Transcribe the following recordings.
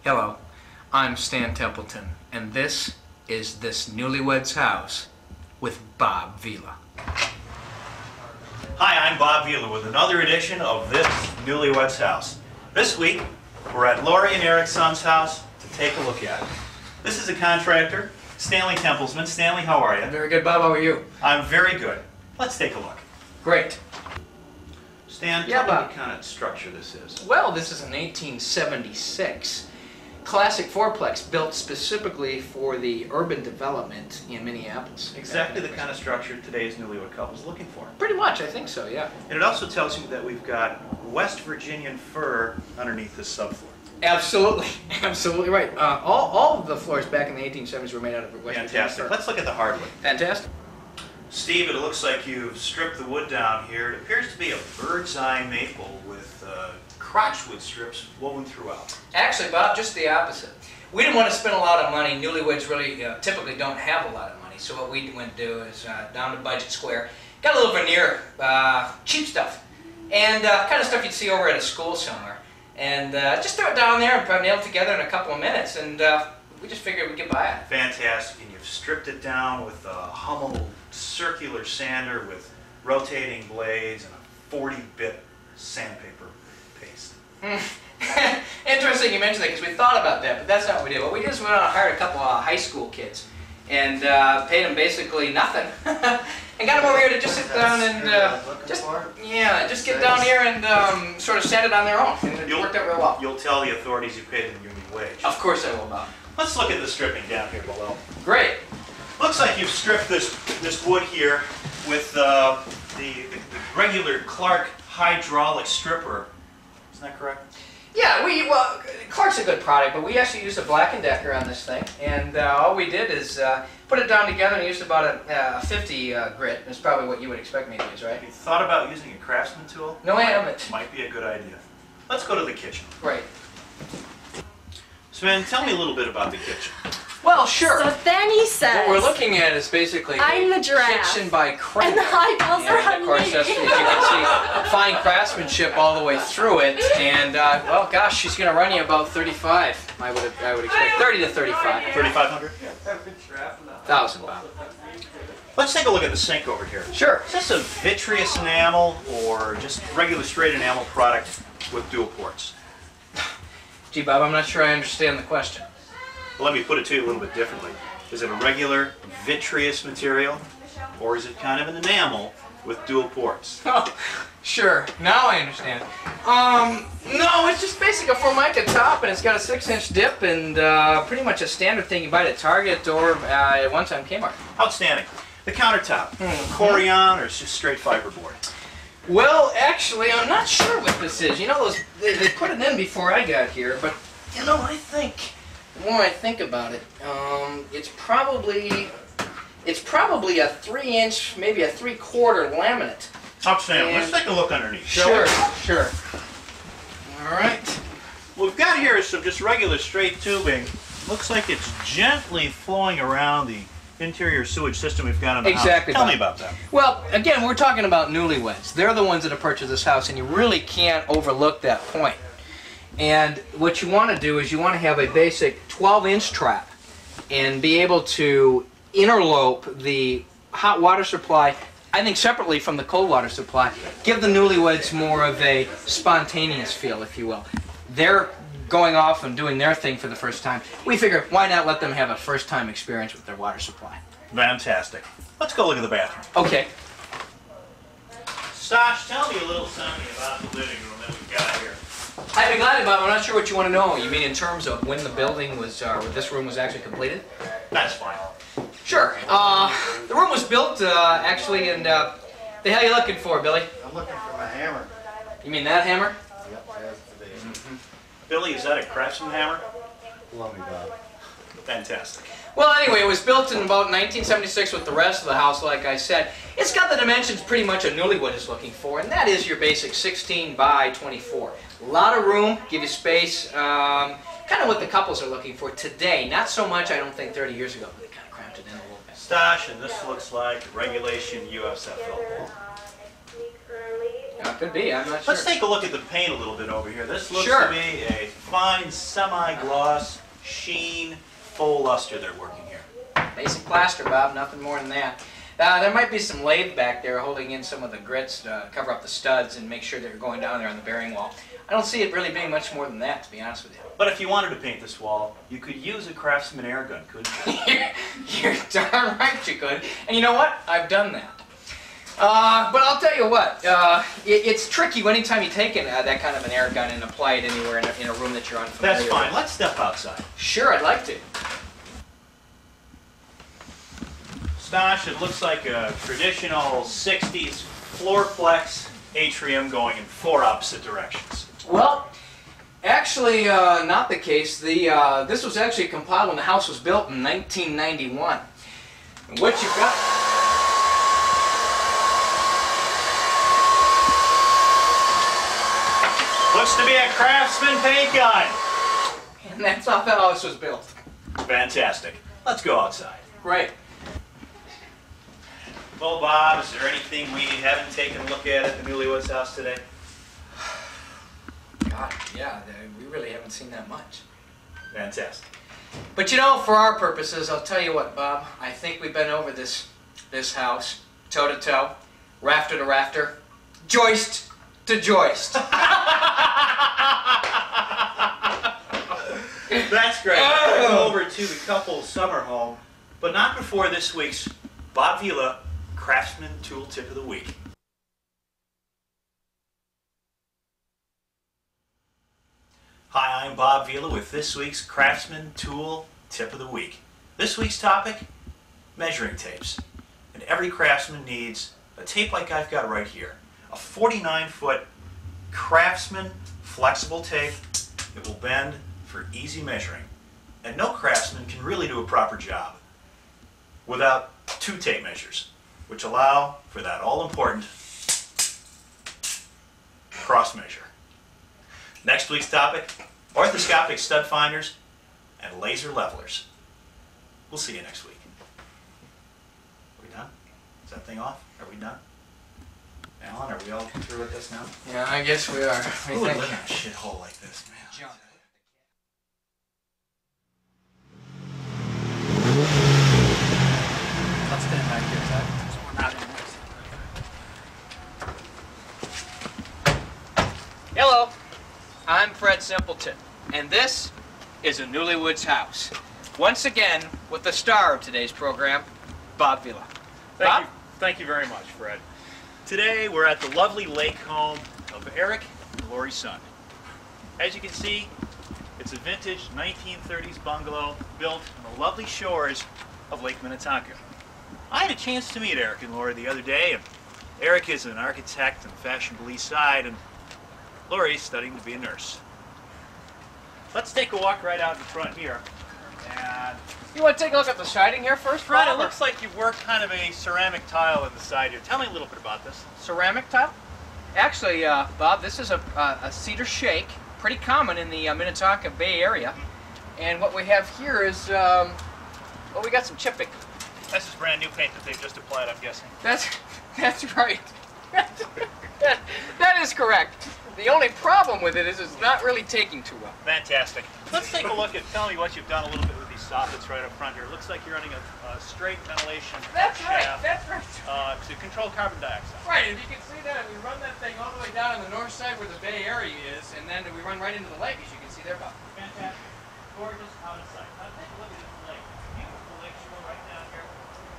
Hello, I'm Stan Templeton, and this is This Newlywed's House with Bob Vila. Hi, I'm Bob Vila with another edition of This Newlywed's House. This week, we're at Lori and Eric's son's house to take a look at it. This is a contractor, Stanley Templesman. Stanley, how are you? Very good, Bob. How are you? I'm very good. Let's take a look. Great. Stan, Yeah, tell me Bob. what kind of structure this is. Well, this is an 1876 classic fourplex built specifically for the urban development in Minneapolis. Exactly the kind of structure today's newlywed couple is looking for. Pretty much, I think so, yeah. And it also tells you that we've got West Virginian fir underneath this subfloor. Absolutely, absolutely right. All of the floors back in the 1870s were made out of West Virginia Fantastic. fir. Let's look at the hardwood. Fantastic. Steve, it looks like you've stripped the wood down here. It appears to be a bird's eye maple with crotchwood strips woven throughout. Actually, Bob, just the opposite. We didn't want to spend a lot of money. Newlyweds really typically don't have a lot of money. So what we went to do is down to Budget Square, got a little veneer, cheap stuff, and kind of stuff you'd see over at a school somewhere. And just throw it down there and nail it together in a couple of minutes, and we just figured we'd get by it. Fantastic. And you've stripped it down with a Hummel circular sander with rotating blades and a 40-bit sandpaper paste. Interesting you mentioned that, because we thought about that, but that's not what we did. What we did is we went out and hired a couple of high school kids and paid them basically nothing and got them over here to just sit down and just get down here and sort of sand it on their own, and it worked out real well. You'll tell the authorities you paid them union wage. Of course I will, Bob. Let's look at the stripping down here below. Great. Looks like you've stripped this wood here with the regular Clark hydraulic stripper. Isn't that correct? Yeah, well, Clark's a good product, but we actually used a Black & Decker on this thing, and all we did is put it down together and used about a 50 grit. That's probably what you would expect me to use, right? Have you thought about using a Craftsman tool? No, I haven't. Might be a good idea. Let's go to the kitchen. Great. Sven, tell me a little bit about the kitchen. Well, sure. So then he says, What we're looking at is basically I'm a the giraffe, kitchen by Kramer. and the eyeballs are And of on course, me. that's, as you can see, fine craftsmanship all the way through it. And well, gosh, she's going to run you about 35. I would expect 30 to 35. 3,500? 1,000, Bob. Let's take a look at the sink over here. Sure. Is this a vitreous enamel or just regular straight enamel product with dual ports? Gee, Bob, I'm not sure I understand the question. Well, let me put it to you a little bit differently. Is it a regular vitreous material, or is it kind of an enamel with dual ports? Oh, sure. Now I understand. No, it's just basically a Formica top, and it's got a 6-inch dip, and pretty much a standard thing you buy at Target or at one time Kmart. Outstanding. The countertop, Corian, or it's just straight fiberboard? Well, actually, I'm not sure what this is. You know, they put it in before I got here, but you know, the more I think about it, it's probably a 3-inch, maybe a 3/4 laminate. Outstanding. And Let's take a look underneath. shall we? Sure. All right. What we've got here is some just regular straight tubing. Looks like it's gently flowing around the interior sewage system we've got in the Exactly, house. Tell Bob. me about that. Well, again, we're talking about newlyweds. They're the ones that have purchased this house, and you really can't overlook that point. And what you want to do is you want to have a basic 12-inch trap and be able to interlope the hot water supply, I think separately from the cold water supply, give the newlyweds more of a spontaneous feel, if you will. They're going off and doing their thing for the first time. We figure, why not let them have a first-time experience with their water supply? Fantastic. Let's go look at the bathroom. Okay. Stosh, tell me a little something about the living room that we've got here. I'd be glad to, Bob. I'm not sure what you want to know. You mean in terms of when the building was, or this room was actually completed? That's fine. Sure. The room was built, actually, and the hell are you looking for, Billy? I'm looking for my hammer. You mean that hammer? Yep, that's today. Billy, is that a Craftsman hammer? Love me, Bob. Fantastic. Well, anyway, it was built in about 1976 with the rest of the house, like I said. It's got the dimensions pretty much a newlywed is looking for, and that is your basic 16 by 24. A lot of room, give you space, kind of what the couples are looking for today. Not so much, I don't think, 30 years ago, but they kind of cramped it in a little bit. Stosh, and this looks like regulation USFL. Could be, I'm not sure. Let's take a look at the paint a little bit over here. This looks Sure. to be a fine semi-gloss, sheen, faux luster they're working here. Basic plaster, Bob, nothing more than that. There might be some lathe back there holding in some of the grits to cover up the studs and make sure they're going down there on the bearing wall. I don't see it really being much more than that, to be honest with you. But if you wanted to paint this wall, you could use a Craftsman air gun, couldn't you? You're darn right you could. And you know what? I've done that. But I'll tell you what, it's tricky anytime you take that kind of an air gun and apply it anywhere in a room that you're unfamiliar with. That's fine. Let's step outside. Sure, I'd like to. Stosh, it looks like a traditional 60s floorplex atrium going in 4 opposite directions. Well, actually, not the case. This was actually compiled when the house was built in 1991. And what you've got... Looks to be a Craftsman paint gun. And that's how the house was built. Fantastic. Let's go outside. Right. Well, Bob, is there anything we haven't taken a look at the Newlyweds house today? God, yeah, we really haven't seen that much. Fantastic. But you know, for our purposes, I'll tell you what, Bob, I think we've been over this house, toe to toe, rafter to rafter, joist to joist. That's great. We're going to go over to the couple's summer home, but not before this week's Bob Vila Craftsman Tool Tip of the Week. Hi, I'm Bob Vila with this week's Craftsman Tool Tip of the Week. This week's topic, measuring tapes. And every craftsman needs a tape like I've got right here. A 49-foot Craftsman flexible tape that will bend for easy measuring. And no craftsman can really do a proper job without 2 tape measures, which allow for that all-important cross measure. Next week's topic, orthoscopic stud finders and laser levelers. We'll see you next week. Are we done? Is that thing off? Are we done? Alan, are we all through with this now? Yeah, I guess we are. Who would live in a shithole like this, man? John. Let's stand back here, Ted. So we're not in this. Hello, I'm Fred Simpleton, and this is a Newlyweds house. Once again, with the star of today's program, Bob Vila. Bob? Thank you very much, Fred. Today we're at the lovely lake home of Eric and Lori Sund. As you can see, it's a vintage 1930s bungalow built on the lovely shores of Lake Minnetonka. I had a chance to meet Eric and Lori the other day, and Eric is an architect on the fashionable East Side, and Lori's studying to be a nurse. Let's take a walk right out in front here. And You want to take a look at the siding here first, Fred, Bob, it looks like you've worked kind of a ceramic tile on the side here. Tell me a little bit about this. ceramic tile? Actually, Bob, this is a cedar shake, pretty common in the Minnetonka Bay Area. And what we have here is, well, we got some chipping. This is brand new paint that they've just applied, I'm guessing. That's right. that is correct. The only problem with it is it's not really taking too well. Fantastic. Let's take a look at, tell me what you've done a little bit with these soffits right up front here. It looks like you're running a straight ventilation That's right, shaft that's right. to control carbon dioxide. Right, if you can see that, we run that thing all the way down on the north side where the Bay Area is, and then we run right into the lake, as you can see there, Bob. Fantastic. Gorgeous out of sight. Now take a look at this lake. Beautiful lake shore right down here.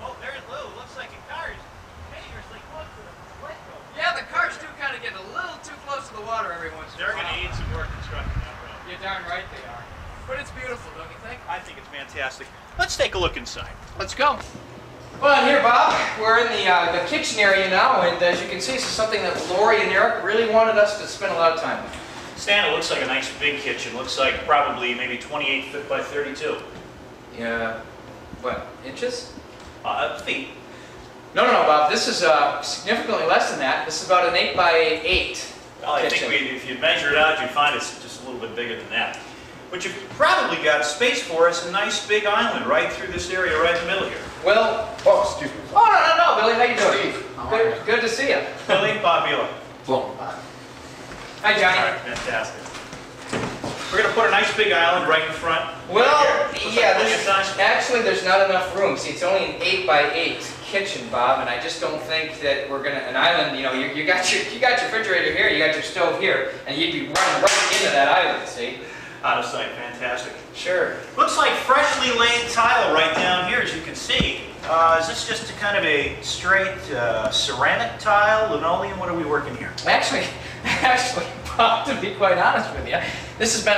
Oh, there's Lou. Looks like a car is dangerously close to the lake though. Yeah, the cars do kind of get a little too close to the water every once in a They're while. going to need some work constructing that road. You're darn right they are. But it's beautiful, don't you think? I think it's fantastic. Let's take a look inside. Let's go. Well, here, Bob, we're in the kitchen area now, and as you can see, this is something that Lori and Eric really wanted us to spend a lot of time with. Stan, it looks like a nice big kitchen. Looks like probably maybe 28 foot by 32. Yeah, what, inches? Feet. No, Bob, this is significantly less than that. This is about an 8 by 8 Well, I kitchen. think if you measure it out, you'd find it's just a little bit bigger than that. But you've probably got space for us, a nice big island right through this area right in the middle here. Well, Oh, excuse me. oh, no, Billy, how you doing? Steve, how are you? Good to see you. Billy, Bob Vila. Boom. Hi, Johnny. All right, fantastic. We're going to put a nice big island right in front. Well, Right here. Looks yeah, like plenty of size. actually there's not enough room. See, it's only an 8x8 kitchen, Bob, and I just don't think that we're gonna, an island, you know, you got your refrigerator here, you got your stove here, and you'd be running right into that island, see? Out of sight, fantastic. Sure. Looks like freshly laid tile right down here, as you can see. Is this just a kind of a straight ceramic tile, linoleum? What are we working here? Actually, Bob, to be quite honest with you, this has been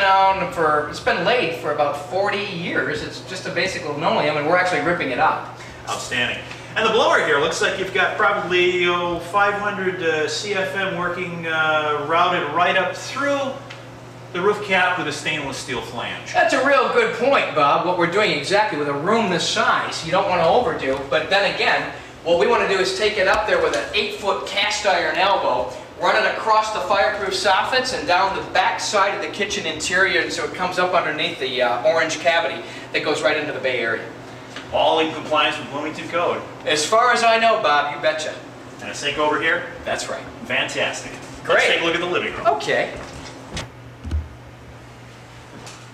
it's been laid for about 40 years. It's just a basic linoleum, and we're actually ripping it out. Outstanding. And the blower here looks like you've got probably 500 CFM working routed right up through the roof cap with a stainless steel flange. That's a real good point, Bob. What we're doing exactly with a room this size, you don't want to overdo, but then again, what we want to do is take it up there with an 8-foot cast iron elbow, run it across the fireproof soffits and down the back side of the kitchen interior, and so it comes up underneath the orange cavity that goes right into the Bay Area. All in compliance with Bloomington Code. As far as I know, Bob, you betcha. And a sink over here? That's right. Fantastic. Great. Let's take a look at the living room. Okay.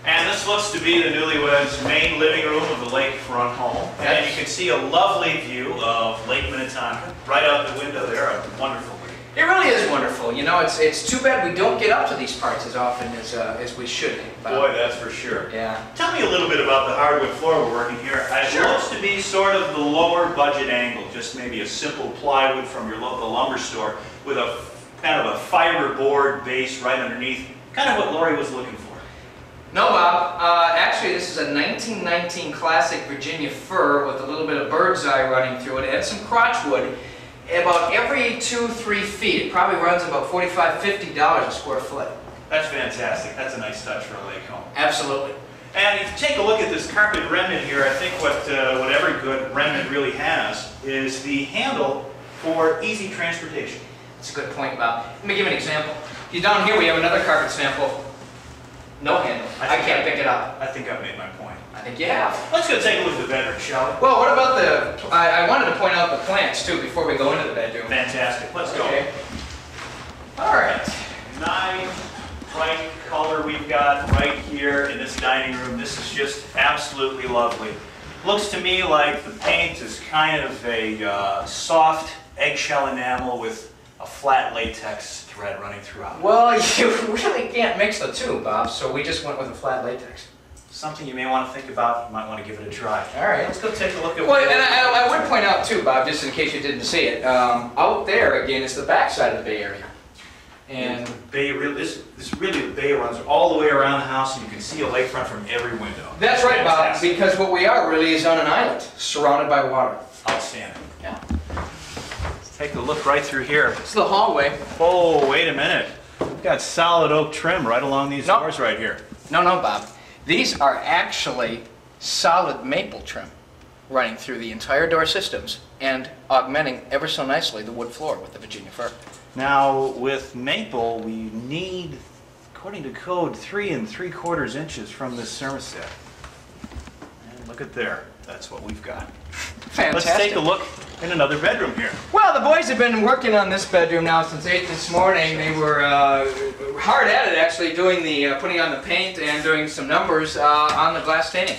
And this looks to be the newlyweds' main living room of the lakefront home. And you can see a lovely view of Lake Minnetonka right out the window there. A wonderful view. It really is wonderful. You know, it's too bad we don't get up to these parts as often as we should. Bob. Boy, that's for sure. Yeah. Tell me a little bit about the hardwood floor we're working here. It Sure. looks to be sort of the lower budget angle, just maybe a simple plywood from your local lumber store with a kind of a fiberboard base right underneath. Kind of what Lori was looking for. No, Bob. Actually, this is a 1919 classic Virginia fir with a little bit of bird's eye running through it and some crotchwood. About every 2-3 feet, it probably runs about $45–50 a square foot. That's fantastic. That's a nice touch for a lake home. Absolutely. And if you take a look at this carpet remnant here, I think what every good remnant really has is the handle for easy transportation. That's a good point, Bob. Let me give you an example. Down here we have another carpet sample. No handle. I can't pick it up. I think I've made my point. I think you have. Let's go take a look at the bedroom, shall we? Well, what about the... I wanted to point out the plants, too, before we go into the bedroom. Fantastic. Let's go. Okay. All right. Nice bright color we've got right here in this dining room. This is just absolutely lovely. Looks to me like the paint is kind of a soft eggshell enamel with a flat latex thread running throughout. Well, you really can't mix the two, Bob, so we just went with a flat latex. Something you may want to think about. You might want to give it a try. All right. Let's go take a look at Well, and I would point out, too, Bob, just in case you didn't see it, out there, again, is the back side of the Bay Area. And the bay. This really, the bay runs all the way around the house, and you can see a lakefront from every window. that's right, Bob, Fantastic. because what we are really is on an island, surrounded by water. Outstanding. Yeah. Let's take a look right through here. It's the hallway. Oh, wait a minute. We've got solid oak trim right along these Nope. doors right here. No, Bob. These are actually solid maple trim running through the entire door systems and augmenting ever so nicely the wood floor with the Virginia fir. Now, with maple, we need, according to code, 3 3/4 inches from this thermostat. And look at there. That's what we've got. Fantastic. Let's take a look in another bedroom here. Well, the boys have been working on this bedroom now since 8 this morning. They were hard at it, actually, doing the putting on the paint and doing some numbers on the glass staining.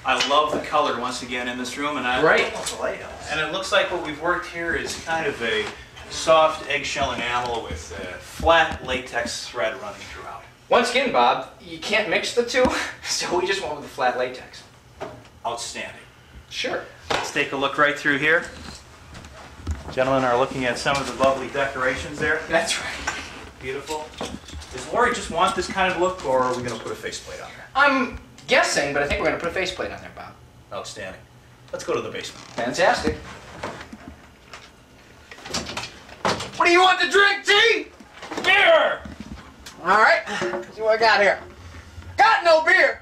I love the color once again in this room, and I Right. love the layout. And it looks like what we've worked here is kind of a soft eggshell enamel with flat latex thread running throughout. Once again, Bob, you can't mix the two, so we just went with the flat latex. Outstanding. Sure. Let's take a look right through here. Gentlemen are looking at some of the lovely decorations there. That's right. Beautiful. Does Lori just want this kind of look, or are we going to put a faceplate on there? I'm guessing, but I think we're going to put a faceplate on there, Bob. Outstanding. Let's go to the basement. Fantastic. What do you want to drink, T? Beer! All right, see what I got here. Got no beer.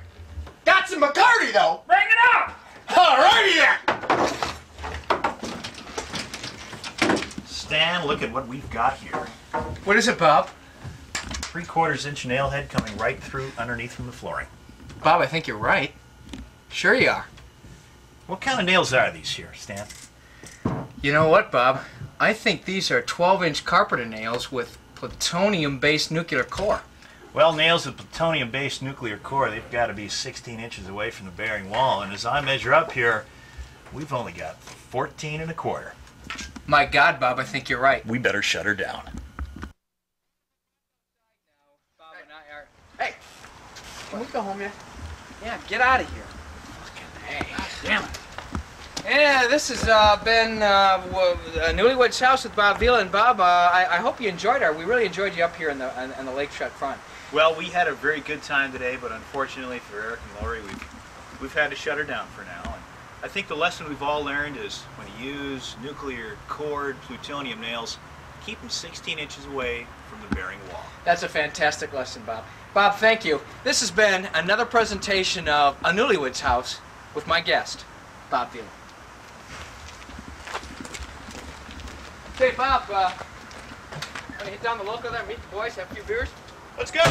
Got some Bacardi though. Bring it up! All righty then. Stan, look at what we've got here. What is it, Bob? 3/4 inch nail head coming right through underneath from the flooring. Bob, I think you're right. Sure you are. What kind of nails are these here, Stan? You know what, Bob? I think these are 12-inch carpenter nails with plutonium-based nuclear core. Well, nails with plutonium-based nuclear core, they've got to be 16 inches away from the bearing wall, and as I measure up here, we've only got 14 1/4. My God, Bob, I think you're right. We better shut her down. Bob and I are... Hey, can we go home yet? Yeah, get out of here. Hey, damn it. Yeah, this has been Newlyweds House with Bob Vila. And Bob, I hope you enjoyed we really enjoyed you up here in the lakeshore front. Well, we had a very good time today, but unfortunately for Eric and Lori, we've had to shut her down for now. And I think the lesson we've all learned is when you use nuclear cored plutonium nails, keep them 16 inches away from the bearing wall. That's a fantastic lesson, Bob. Bob, thank you. This has been another presentation of A Newlyweds House with my guest, Bob Vila. Okay, Bob, want to hit down the local there, meet the boys, have a few beers? Let's go!